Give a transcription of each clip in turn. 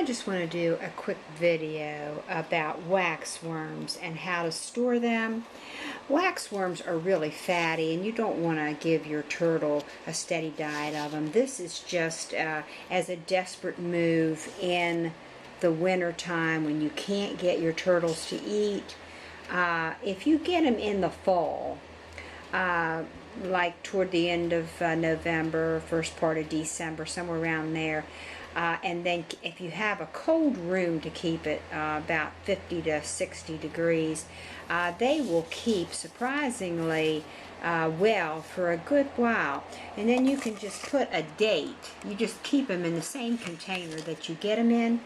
I just want to do a quick video about wax worms and how to store them. Wax worms are really fatty and you don't want to give your turtle a steady diet of them. This is just as a desperate move in the winter time when you can't get your turtles to eat. If you get them in the fall, like toward the end of November, first part of December, somewhere around there, and then if you have a cold room to keep it about 50 to 60 degrees, they will keep surprisingly well for a good while. And then you can just put a date. You just keep them in the same container that you get them in,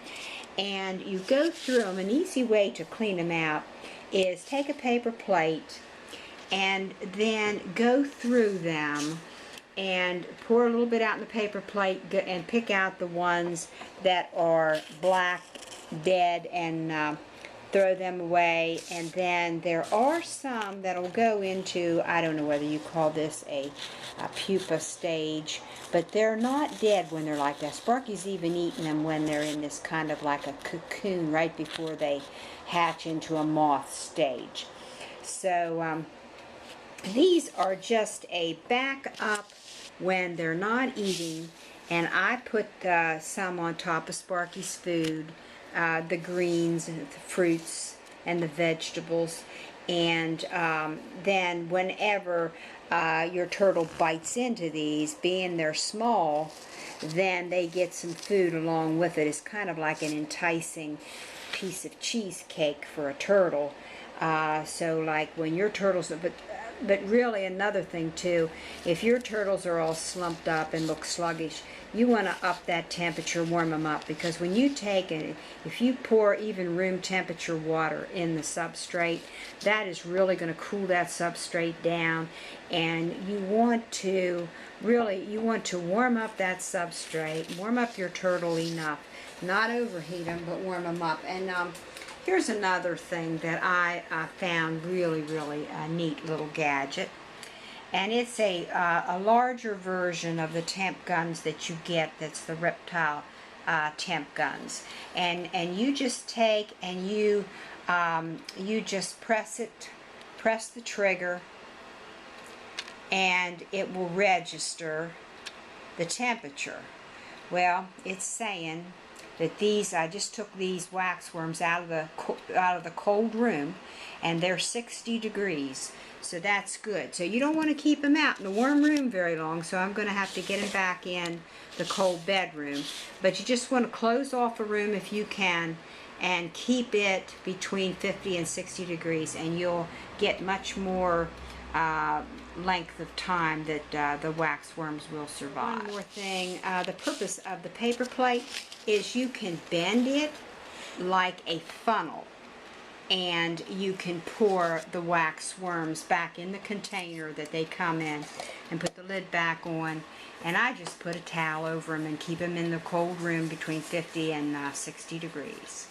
and you go through them. An easy way to clean them out is take a paper plate and then go through them and pour a little bit out in the paper plate and pick out the ones that are black, dead, and throw them away. And then there are some that will go into, I don't know whether you call this a pupa stage, but they're not dead when they're like that. Sparky's even eaten them when they're in this kind of like a cocoon right before they hatch into a moth stage. So these are just a backup when they're not eating, and I put some on top of Sparky's food, the greens and the fruits and the vegetables, and then whenever your turtle bites into these, being they're small, then they get some food along with it. It's kind of like an enticing piece of cheesecake for a turtle. So like when your turtles, but really another thing too, if your turtles are all slumped up and look sluggish, you want to up that temperature, warm them up, because when you take it, if you pour even room temperature water in the substrate, that is really going to cool that substrate down, and you want to warm up that substrate, warm up your turtle enough, not overheat them, but warm them up. And here's another thing that I found really a neat little gadget. And it's a larger version of the temp guns that you get, that's the reptile temp guns. And you just take and you just press the trigger, and it will register the temperature. Well, it's saying that these, I just took these wax worms out of the cold room, and they're 60 degrees, so that's good. So you don't want to keep them out in the warm room very long, so I'm going to have to get them back in the cold bedroom. But you just want to close off a room if you can and keep it between 50 and 60 degrees, and you'll get much more length of time that the wax worms will survive. One more thing, the purpose of the paper plate is you can bend it like a funnel, and you can pour the wax worms back in the container that they come in and put the lid back on. And I just put a towel over them and keep them in the cold room between 50 and 60 degrees.